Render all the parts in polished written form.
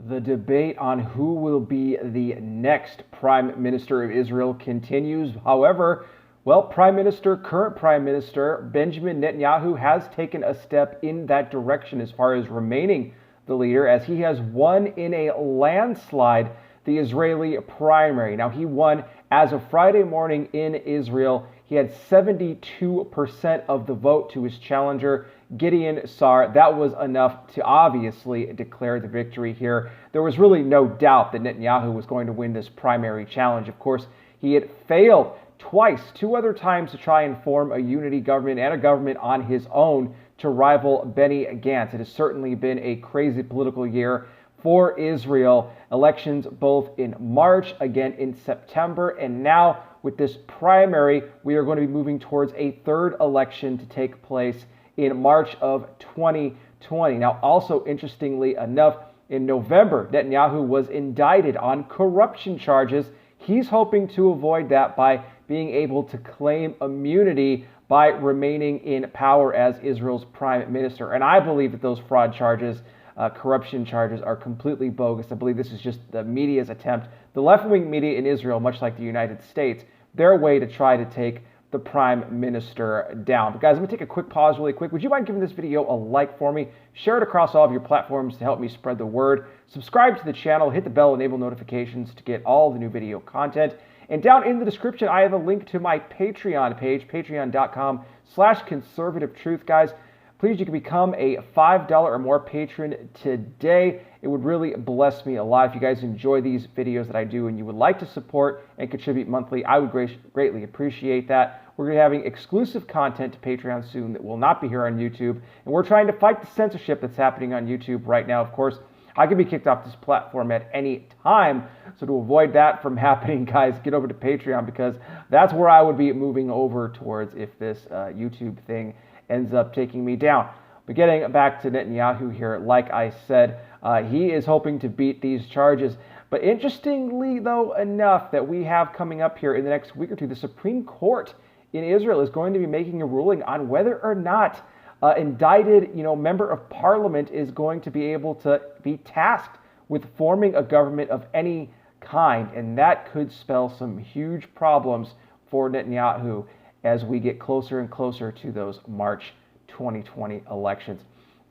The debate on who will be the next Prime Minister of Israel continues. However, current Prime Minister Benjamin Netanyahu has taken a step in that direction as far as remaining the leader, as he has won in a landslide the Israeli primary. Now, he won as of Friday morning in Israel. He had 72% of the vote to his challenger, Gideon Sa'ar. That was enough to obviously declare the victory here. There was really no doubt that Netanyahu was going to win this primary challenge. Of course, he had failed twice, two other times, to try and form a unity government and a government on his own to rival Benny Gantz. It has certainly been a crazy political year for Israel. Elections both in March, again in September, and now with this primary, we are going to be moving towards a third election to take place in March of 2020. Now, also interestingly enough, in November, Netanyahu was indicted on corruption charges. He's hoping to avoid that by being able to claim immunity by remaining in power as Israel's prime minister. And I believe that those fraud charges, corruption charges, are completely bogus. I believe this is just the media's attempt, the left-wing media in Israel, much like the United States, their way to try to take the prime minister down. But guys, let me take a quick pause really quick. Would you mind giving this video a like for me? Share it across all of your platforms to help me spread the word. Subscribe to the channel, hit the bell, enable notifications to get all the new video content. And down in the description, I have a link to my Patreon page, patreon.com/conservative-truth. Guys, please, you can become a $5 or more patron today. It would really bless me a lot. If you guys enjoy these videos that I do and you would like to support and contribute monthly, I would greatly appreciate that. We're going to be having exclusive content to Patreon soon that will not be here on YouTube. And we're trying to fight the censorship that's happening on YouTube right now. Of course, I could be kicked off this platform at any time. So to avoid that from happening, guys, get over to Patreon, because that's where I would be moving over towards if this YouTube thing ends up taking me down. But getting back to Netanyahu here, like I said, he is hoping to beat these charges. But interestingly, though, enough that we have coming up here in the next week or two, the Supreme Court in Israel is going to be making a ruling on whether or not indicted, member of parliament is going to be able to be tasked with forming a government of any kind. And that could spell some huge problems for Netanyahu as we get closer and closer to those March 2020 elections.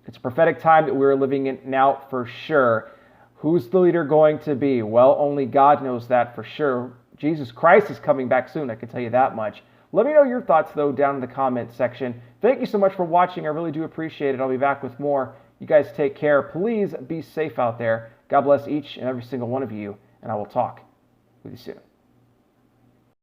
It's a prophetic time that we're living in now for sure. Who's the leader going to be? Well, only God knows that for sure. Jesus Christ is coming back soon, I can tell you that much. Let me know your thoughts, though, down in the comment section. Thank you so much for watching. I really do appreciate it. I'll be back with more. You guys take care. Please be safe out there. God bless each and every single one of you, and I will talk with you soon.